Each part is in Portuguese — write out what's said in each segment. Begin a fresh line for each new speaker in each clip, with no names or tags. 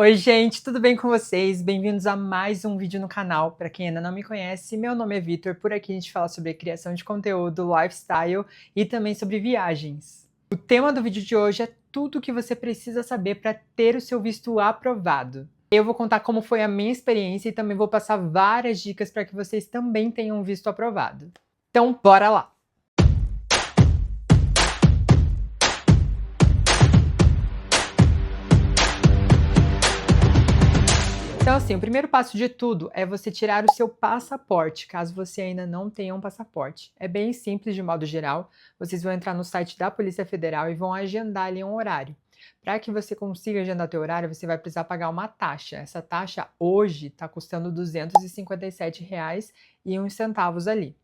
Oi, gente, tudo bem com vocês? Bem-vindos a mais um vídeo no canal. Para quem ainda não me conhece, meu nome é Vitor. Por aqui a gente fala sobre criação de conteúdo, lifestyle e também sobre viagens. O tema do vídeo de hoje é tudo o que você precisa saber para ter o seu visto aprovado. Eu vou contar como foi a minha experiência e também vou passar várias dicas para que vocês também tenham um visto aprovado. Então, bora lá! Então, assim, o primeiro passo de tudo é você tirar o seu passaporte, caso você ainda não tenha um passaporte. É bem simples de modo geral. Vocês vão entrar no site da Polícia Federal e vão agendar ali um horário. Para que você consiga agendar teu horário, você vai precisar pagar uma taxa. Essa taxa hoje está custando R$ 257,01 ali.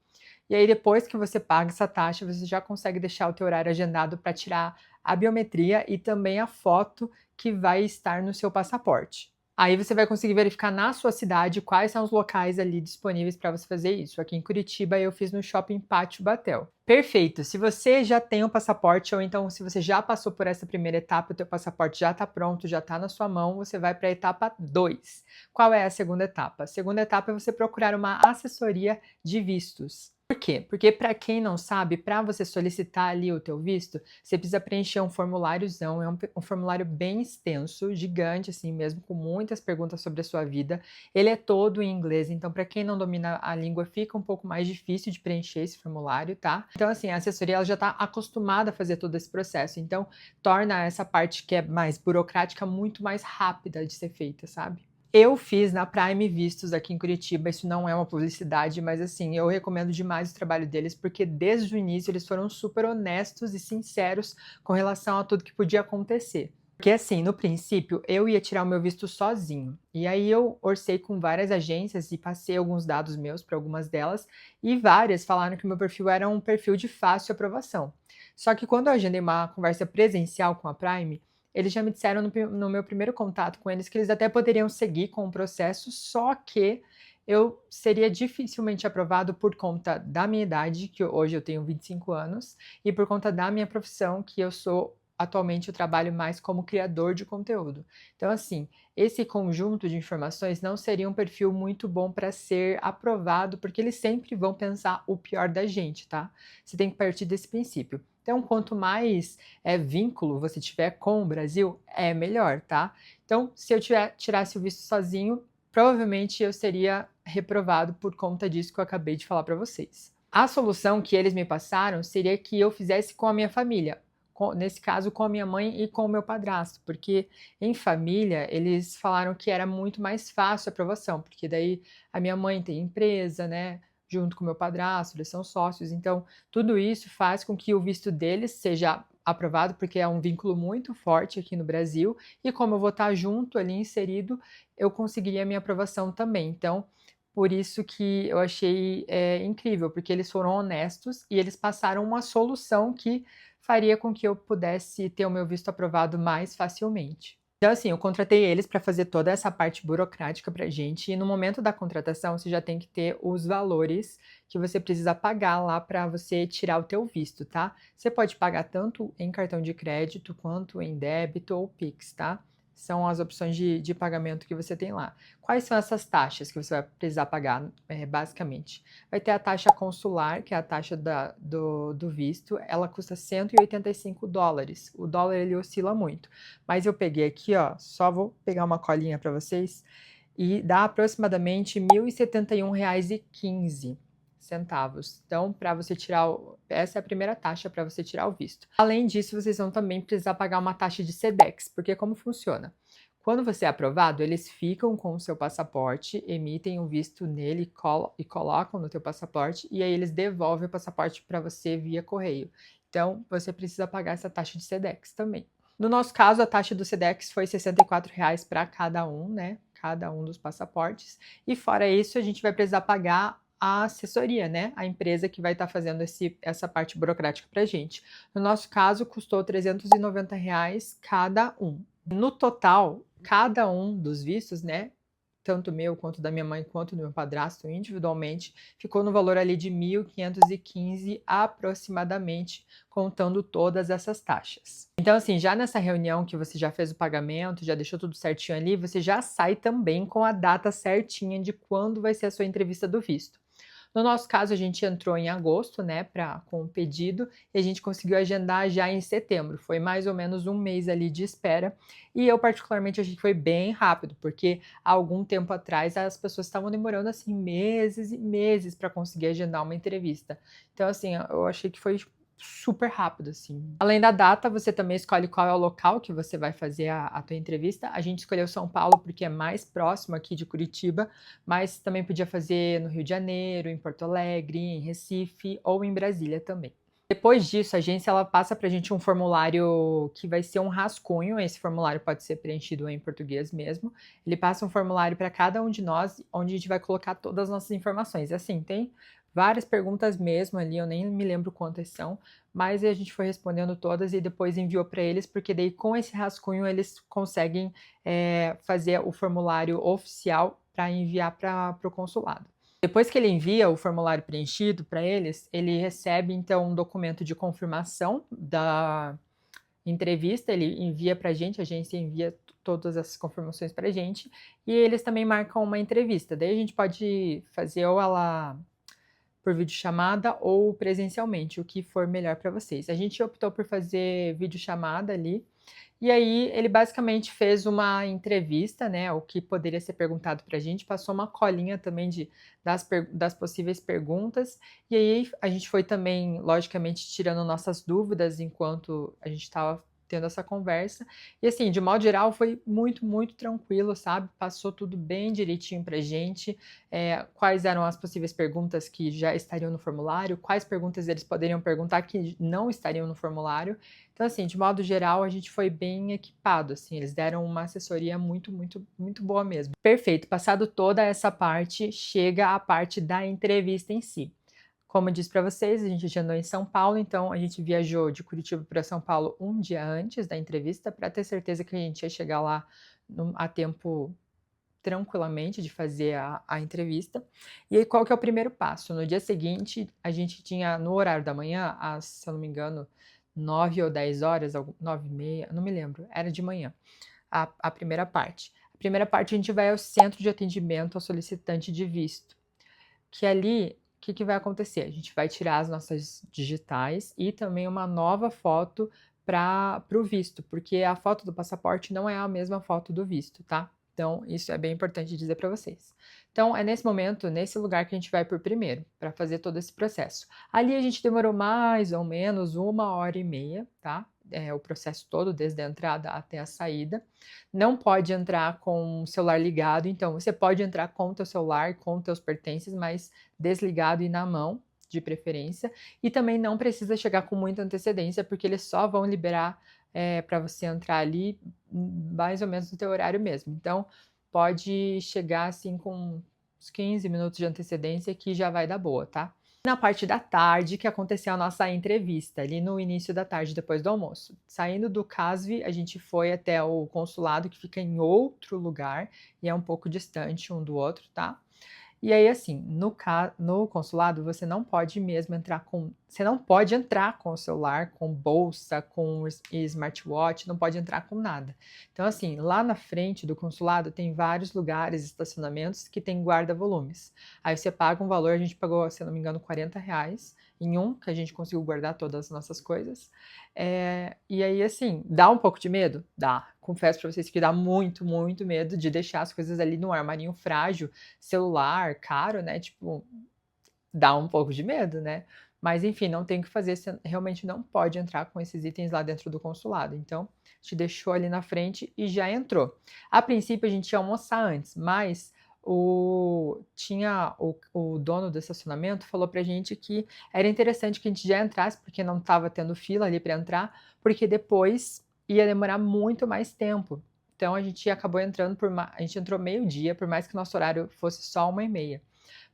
E aí, depois que você paga essa taxa, você já consegue deixar o teu horário agendado para tirar a biometria e também a foto que vai estar no seu passaporte. Aí você vai conseguir verificar na sua cidade quais são os locais ali disponíveis para você fazer isso. Aqui em Curitiba eu fiz no Shopping Pátio Batel. Perfeito! Se você já tem o passaporte ou então se você já passou por essa primeira etapa, o teu passaporte já está pronto, já está na sua mão, você vai para a etapa 2. Qual é a segunda etapa? A segunda etapa é você procurar uma assessoria de vistos. Por quê? Porque para quem não sabe, para você solicitar ali o teu visto, você precisa preencher um formuláriozão, é um formulário bem extenso, gigante assim mesmo, com muitas perguntas sobre a sua vida. Ele é todo em inglês, então para quem não domina a língua fica um pouco mais difícil de preencher esse formulário, tá? Então assim, a assessoria ela já está acostumada a fazer todo esse processo, então torna essa parte que é mais burocrática muito mais rápida de ser feita, sabe? Eu fiz na Prime Vistos aqui em Curitiba, isso não é uma publicidade, mas assim, eu recomendo demais o trabalho deles, porque desde o início eles foram super honestos e sinceros com relação a tudo que podia acontecer. Porque assim, no princípio, eu ia tirar o meu visto sozinho, e aí eu orcei com várias agências e passei alguns dados meus para algumas delas, e várias falaram que o meu perfil era um perfil de fácil aprovação. Só que quando eu agendei uma conversa presencial com a Prime, eles já me disseram no meu primeiro contato com eles que eles até poderiam seguir com o processo, só que eu seria dificilmente aprovado por conta da minha idade, que hoje eu tenho 25 anos, e por conta da minha profissão, que atualmente eu trabalho mais como criador de conteúdo. Então, assim, esse conjunto de informações não seria um perfil muito bom para ser aprovado, porque eles sempre vão pensar o pior da gente, tá? Você tem que partir desse princípio. Então, quanto mais vínculo você tiver com o Brasil, é melhor, tá? Então, se eu tirasse o visto sozinho, provavelmente eu seria reprovado por conta disso que eu acabei de falar para vocês. A solução que eles me passaram seria que eu fizesse com a minha família, nesse caso com a minha mãe e com o meu padrasto, porque em família eles falaram que era muito mais fácil a aprovação, porque daí a minha mãe tem empresa, né? Junto com o meu padrasto, eles são sócios, então tudo isso faz com que o visto deles seja aprovado, porque é um vínculo muito forte aqui no Brasil, e como eu vou estar junto ali inserido, eu conseguiria a minha aprovação também. Então, por isso que eu achei incrível, porque eles foram honestos e eles passaram uma solução que faria com que eu pudesse ter o meu visto aprovado mais facilmente. Então, assim, eu contratei eles para fazer toda essa parte burocrática pra gente, e no momento da contratação você já tem que ter os valores que você precisa pagar lá para você tirar o teu visto, tá? Você pode pagar tanto em cartão de crédito quanto em débito ou Pix, tá? São as opções de pagamento que você tem lá. Quais são essas taxas que você vai precisar pagar, basicamente? Vai ter a taxa consular, que é a taxa do visto, ela custa US$ 185. O dólar ele oscila muito, mas eu peguei aqui, ó, só vou pegar uma colinha para vocês, e dá aproximadamente R$ 1.071,15. Então, para você tirar, essa é a primeira taxa para você tirar o visto. Além disso, vocês vão também precisar pagar uma taxa de SEDEX, porque como funciona? Quando você é aprovado, eles ficam com o seu passaporte, emitem um visto nele e colocam no teu passaporte, e aí eles devolvem o passaporte para você via correio. Então, você precisa pagar essa taxa de SEDEX também. No nosso caso, a taxa do SEDEX foi R$ 64,00 para cada um, né? Cada um dos passaportes. E fora isso, a gente vai precisar pagar a assessoria, né? A empresa que vai estar fazendo essa parte burocrática para a gente. No nosso caso, custou R$ 390,00 cada um. No total, cada um dos vistos, né, tanto meu, quanto da minha mãe, quanto do meu padrasto individualmente, ficou no valor ali de 1.515 aproximadamente, contando todas essas taxas. Então, assim, já nessa reunião que você já fez o pagamento, já deixou tudo certinho ali, você já sai também com a data certinha de quando vai ser a sua entrevista do visto. No nosso caso, a gente entrou em agosto, né, com o pedido, e a gente conseguiu agendar já em setembro. Foi mais ou menos um mês ali de espera. E eu, particularmente, achei que foi bem rápido, porque há algum tempo atrás as pessoas estavam demorando assim meses e meses para conseguir agendar uma entrevista. Então, assim, eu achei que foi super rápido, assim. Além da data, você também escolhe qual é o local que você vai fazer a tua entrevista. A gente escolheu São Paulo porque é mais próximo aqui de Curitiba, mas também podia fazer no Rio de Janeiro, em Porto Alegre, em Recife ou em Brasília também. Depois disso, a agência ela passa para a gente um formulário que vai ser um rascunho. Esse formulário pode ser preenchido em português mesmo. Ele passa um formulário para cada um de nós, onde a gente vai colocar todas as nossas informações. Assim, tem várias perguntas mesmo ali, eu nem me lembro quantas são, mas a gente foi respondendo todas e depois enviou para eles, porque daí com esse rascunho eles conseguem fazer o formulário oficial para enviar para o consulado. Depois que ele envia o formulário preenchido para eles, ele recebe então um documento de confirmação da entrevista, ele envia para a agência envia todas essas confirmações para a gente, e eles também marcam uma entrevista. Daí a gente pode fazer ou ela por videochamada ou presencialmente, o que for melhor para vocês. A gente optou por fazer videochamada ali, e aí ele basicamente fez uma entrevista, né, o que poderia ser perguntado para a gente, passou uma colinha também das possíveis perguntas, e aí a gente foi também, logicamente, tirando nossas dúvidas enquanto a gente estava tendo essa conversa. E assim, de modo geral, foi muito, muito tranquilo, sabe? Passou tudo bem direitinho pra gente, quais eram as possíveis perguntas que já estariam no formulário, quais perguntas eles poderiam perguntar que não estariam no formulário. Então, assim, de modo geral, a gente foi bem equipado, assim, eles deram uma assessoria muito, muito, muito boa mesmo. Perfeito, passado toda essa parte, chega a parte da entrevista em si. Como eu disse para vocês, a gente agendou em São Paulo, então a gente viajou de Curitiba para São Paulo um dia antes da entrevista, para ter certeza que a gente ia chegar lá a tempo tranquilamente de fazer a entrevista. E aí, qual que é o primeiro passo? No dia seguinte, a gente tinha, no horário da manhã, se eu não me engano, 9 ou 10 horas, 9 e meia, não me lembro, era de manhã, a primeira parte. A primeira parte a gente vai ao centro de atendimento ao solicitante de visto, que ali, o que vai acontecer? A gente vai tirar as nossas digitais e também uma nova foto para o visto, porque a foto do passaporte não é a mesma foto do visto, tá? Então, isso é bem importante dizer para vocês. Então, é nesse momento, nesse lugar que a gente vai por primeiro, para fazer todo esse processo. Ali a gente demorou mais ou menos 1h30, tá? O processo todo, desde a entrada até a saída. Não pode entrar com o celular ligado, então você pode entrar com o teu celular, com os teus pertences, mas desligado e na mão, de preferência. E também não precisa chegar com muita antecedência, porque eles só vão liberar para você entrar ali mais ou menos no teu horário mesmo. Então, pode chegar assim com uns 15 minutos de antecedência que já vai dar boa, tá? Na parte da tarde que aconteceu a nossa entrevista, ali no início da tarde, depois do almoço. Saindo do CASV, a gente foi até o consulado, que fica em outro lugar, e é um pouco distante um do outro, tá? E aí, assim, no consulado, você não pode mesmo entrar você não pode entrar com o celular, com bolsa, com smartwatch, não pode entrar com nada. Então, assim, lá na frente do consulado tem vários lugares, estacionamentos, que tem guarda-volumes. Aí você paga um valor, a gente pagou, se eu não me engano, R$ 40 em um, que a gente conseguiu guardar todas as nossas coisas. E aí, assim, dá um pouco de medo? Dá. Confesso para vocês que dá muito, muito medo de deixar as coisas ali no armarinho frágil, celular, caro, né? Tipo, dá um pouco de medo, né? Mas enfim, não tem o que fazer, você realmente não pode entrar com esses itens lá dentro do consulado. Então, te deixou ali na frente e já entrou. A princípio, a gente ia almoçar antes, mas o dono do estacionamento falou pra gente que era interessante que a gente já entrasse, porque não estava tendo fila ali para entrar, porque depois ia demorar muito mais tempo. Então a gente acabou entrando a gente entrou meio-dia, por mais que nosso horário fosse só 1h30.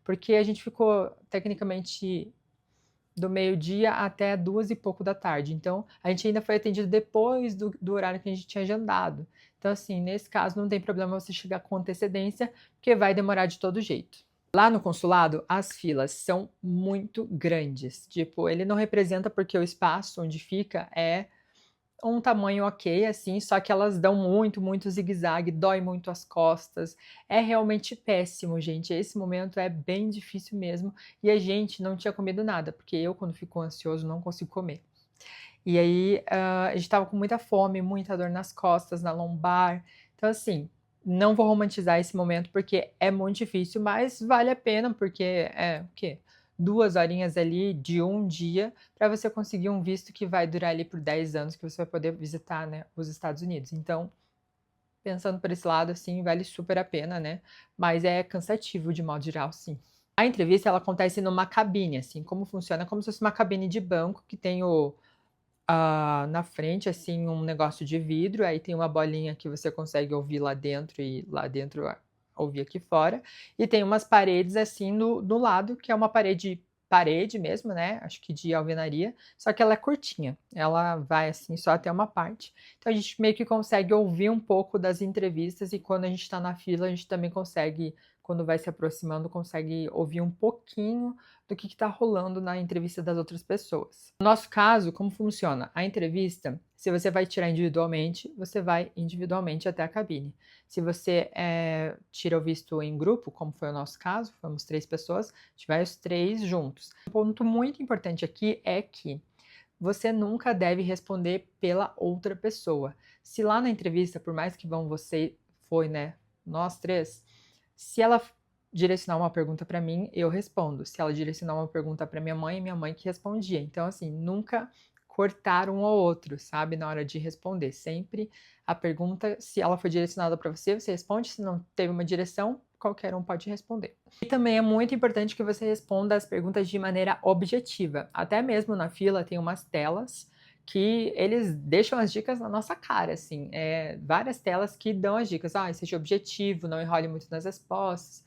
Porque a gente ficou tecnicamente do meio-dia até 2 e pouco da tarde. Então, a gente ainda foi atendido depois do horário que a gente tinha agendado. Então, assim, nesse caso não tem problema você chegar com antecedência, porque vai demorar de todo jeito. Lá no consulado, as filas são muito grandes. Tipo, ele não representa porque o espaço onde fica é um tamanho ok, assim, só que elas dão muito zigue-zague, dói muito as costas. É realmente péssimo, gente. Esse momento é bem difícil mesmo. E a gente não tinha comido nada, porque eu, quando fico ansioso, não consigo comer. E aí, a gente estava com muita fome, muita dor nas costas, na lombar. Então, assim, não vou romantizar esse momento porque é muito difícil, mas vale a pena, porque é o quê? 2 horinhas ali de um dia para você conseguir um visto que vai durar ali por 10 anos, que você vai poder visitar, né, os Estados Unidos. Então, pensando por esse lado, assim, vale super a pena, né, mas é cansativo de modo geral, sim. A entrevista, ela acontece numa cabine, assim, como funciona? Como se fosse uma cabine de banco que tem na frente, assim, um negócio de vidro, aí tem uma bolinha que você consegue ouvir lá dentro e lá dentro ouvir aqui fora. E tem umas paredes, assim, no lado, que é uma parede mesmo, né? Acho que de alvenaria, só que ela é curtinha. Ela vai, assim, só até uma parte. Então a gente meio que consegue ouvir um pouco das entrevistas e quando a gente está na fila, a gente também consegue, quando vai se aproximando, consegue ouvir um pouquinho do que está rolando na entrevista das outras pessoas. No nosso caso, como funciona? A entrevista, se você vai tirar individualmente, você vai individualmente até a cabine. Se você tira o visto em grupo, como foi o nosso caso, fomos 3 pessoas, a gente vai os 3 juntos. Um ponto muito importante aqui é que você nunca deve responder pela outra pessoa. Se lá na entrevista, por mais que foi, né, nós 3, se ela direcionar uma pergunta para mim, eu respondo. Se ela direcionar uma pergunta para minha mãe, é minha mãe que respondia. Então, assim, nunca cortar um ao outro, sabe, na hora de responder. Sempre a pergunta, se ela foi direcionada para você, você responde. Se não teve uma direção, qualquer um pode responder. E também é muito importante que você responda as perguntas de maneira objetiva. Até mesmo na fila tem umas telas que eles deixam as dicas na nossa cara, assim, várias telas que dão as dicas, seja objetivo, não enrole muito nas respostas,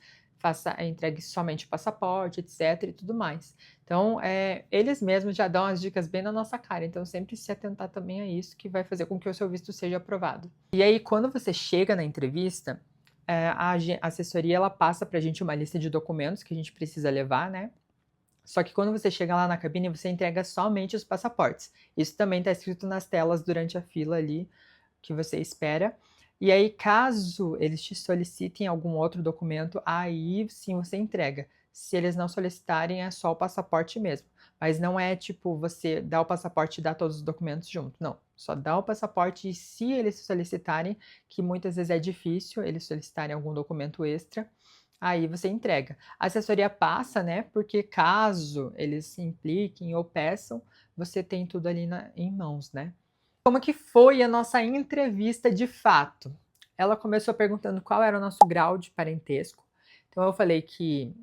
entregue somente o passaporte, etc, e tudo mais. Então, eles mesmos já dão as dicas bem na nossa cara, então sempre se atentar também a isso, que vai fazer com que o seu visto seja aprovado. E aí, quando você chega na entrevista, a assessoria, ela passa pra gente uma lista de documentos que a gente precisa levar, né? Só que quando você chega lá na cabine, você entrega somente os passaportes. Isso também está escrito nas telas durante a fila ali que você espera. E aí, caso eles te solicitem algum outro documento, aí sim você entrega. Se eles não solicitarem, é só o passaporte mesmo. Mas não é tipo você dá o passaporte e dá todos os documentos junto. Não, só dá o passaporte e se eles solicitarem, que muitas vezes é difícil eles solicitarem algum documento extra, aí você entrega. A assessoria passa, né? Porque caso eles se impliquem ou peçam, você tem tudo ali em mãos, né? Como que foi a nossa entrevista de fato? Ela começou perguntando qual era o nosso grau de parentesco. Então eu falei que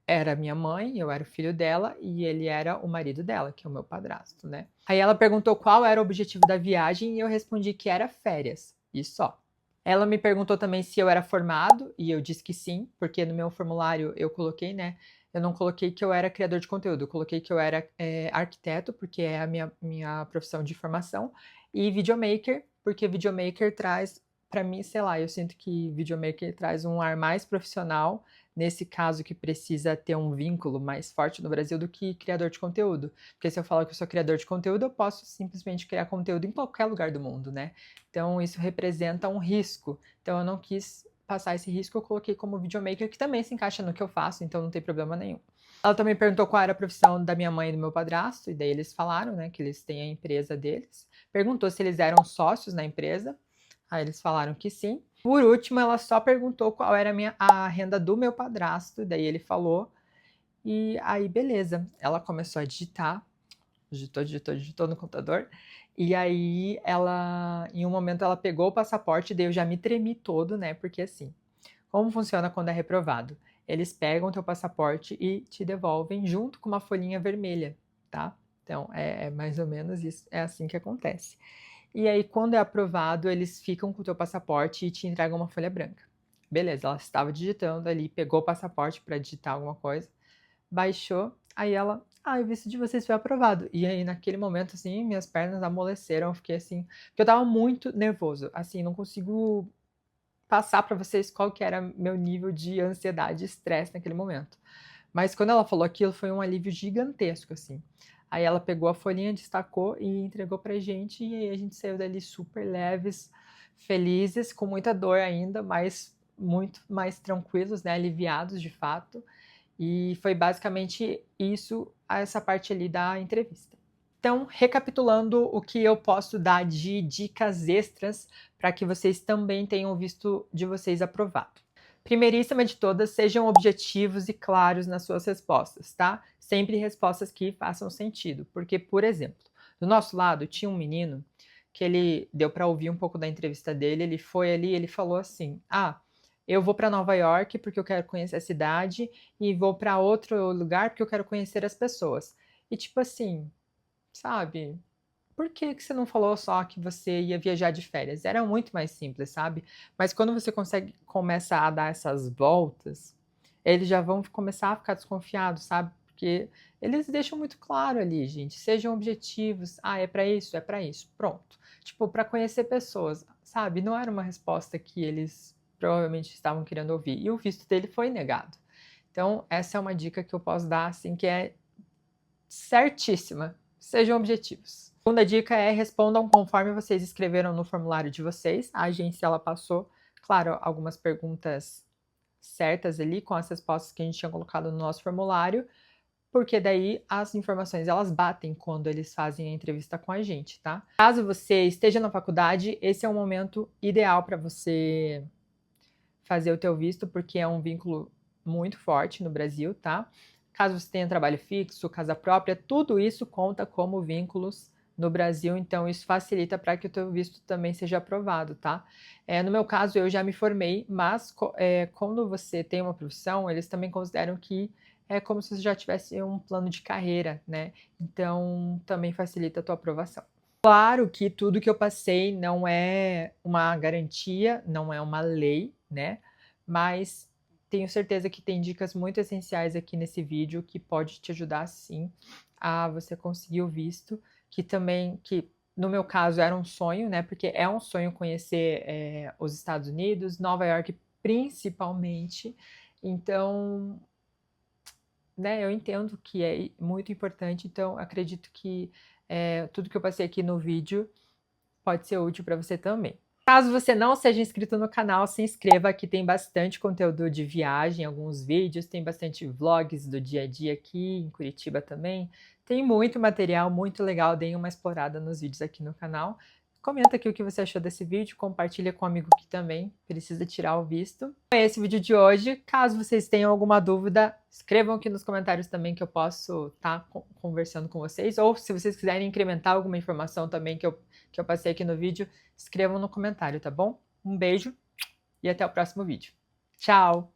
era minha mãe, eu era o filho dela e ele era o marido dela, que é o meu padrasto, né? Aí ela perguntou qual era o objetivo da viagem e eu respondi que era férias, e só. Ela me perguntou também se eu era formado, e eu disse que sim, porque no meu formulário eu coloquei, né? Eu não coloquei que eu era criador de conteúdo, eu coloquei que eu era arquiteto, porque é a minha profissão de formação, e videomaker, porque videomaker traz, para mim, sei lá, eu sinto que videomaker traz um ar mais profissional, nesse caso que precisa ter um vínculo mais forte no Brasil do que criador de conteúdo. Porque se eu falar que eu sou criador de conteúdo, eu posso simplesmente criar conteúdo em qualquer lugar do mundo, né? Então, isso representa um risco. Então, eu não quis passar esse risco, eu coloquei como videomaker, que também se encaixa no que eu faço, então não tem problema nenhum. Ela também perguntou qual era a profissão da minha mãe e do meu padrasto, e daí eles falaram, né, que eles têm a empresa deles. Perguntou se eles eram sócios na empresa, aí eles falaram que sim. Por último, ela só perguntou qual era a renda do meu padrasto, daí ele falou, e aí beleza. Ela começou a digitar, digitou no computador. E aí em um momento ela pegou o passaporte, daí eu já me tremi todo, né? Porque assim, como funciona quando é reprovado? Eles pegam o teu passaporte e te devolvem junto com uma folhinha vermelha, tá? Então é mais ou menos isso, é assim que acontece. E aí, quando é aprovado, eles ficam com o teu passaporte e te entregam uma folha branca. Beleza, ela estava digitando ali, pegou o passaporte para digitar alguma coisa, baixou, aí ela ah, o visto de vocês foi aprovado. E aí, naquele momento, assim, minhas pernas amoleceram, eu fiquei assim, porque eu estava muito nervoso, assim, não consigo passar para vocês qual que era meu nível de ansiedade e estresse naquele momento. Mas quando ela falou aquilo, foi um alívio gigantesco, assim. Aí ela pegou a folhinha, destacou e entregou pra gente, e aí a gente saiu dali super leves, felizes, com muita dor ainda, mas muito mais tranquilos, né, aliviados de fato. E foi basicamente isso, essa parte ali da entrevista. Então, recapitulando o que eu posso dar de dicas extras para que vocês também tenham o visto de vocês aprovado. Primeiríssima de todas, sejam objetivos e claros nas suas respostas, tá? Sempre respostas que façam sentido, porque, por exemplo, do nosso lado tinha um menino que ele deu para ouvir um pouco da entrevista dele, ele foi ali, ele falou assim: "Ah, eu vou para Nova York porque eu quero conhecer a cidade e vou para outro lugar porque eu quero conhecer as pessoas". E tipo assim, sabe? Por que que você não falou só que você ia viajar de férias? Era muito mais simples, sabe? Mas quando você começa a dar essas voltas, eles já vão começar a ficar desconfiados, sabe? Porque eles deixam muito claro ali, gente. Sejam objetivos. Ah, é para isso, é para isso. Pronto. Tipo, para conhecer pessoas, sabe? Não era uma resposta que eles provavelmente estavam querendo ouvir. E o visto dele foi negado. Então, essa é uma dica que eu posso dar, assim, que é certíssima. Sejam objetivos. A segunda dica é respondam conforme vocês escreveram no formulário de vocês. A agência ela passou, claro, algumas perguntas certas ali com as respostas que a gente tinha colocado no nosso formulário, porque daí as informações elas batem quando eles fazem a entrevista com a gente, tá? Caso você esteja na faculdade, esse é o momento ideal para você fazer o teu visto, porque é um vínculo muito forte no Brasil, tá? Caso você tenha trabalho fixo, casa própria, tudo isso conta como vínculos no Brasil, então isso facilita para que o teu visto também seja aprovado, tá? No meu caso, eu já me formei, mas quando você tem uma profissão, eles também consideram que é como se você já tivesse um plano de carreira, né? Então, também facilita a tua aprovação. Claro que tudo que eu passei não é uma garantia, não é uma lei, né? Mas tenho certeza que tem dicas muito essenciais aqui nesse vídeo que pode te ajudar sim a você conseguir o visto, que no meu caso era um sonho, né? Porque é um sonho conhecer os Estados Unidos, Nova York principalmente. Então, né, eu entendo que é muito importante, então acredito que tudo que eu passei aqui no vídeo pode ser útil para você também. Caso você não seja inscrito no canal, se inscreva, aqui tem bastante conteúdo de viagem, alguns vídeos, tem bastante vlogs do dia a dia aqui em Curitiba também. Tem muito material, muito legal, deem uma explorada nos vídeos aqui no canal. Comenta aqui o que você achou desse vídeo, compartilha com um amigo que também precisa tirar o visto. Foi esse o vídeo de hoje. Caso vocês tenham alguma dúvida, escrevam aqui nos comentários também que eu posso estar conversando com vocês. Ou se vocês quiserem incrementar alguma informação também que eu passei aqui no vídeo, escrevam no comentário, tá bom? Um beijo e até o próximo vídeo. Tchau!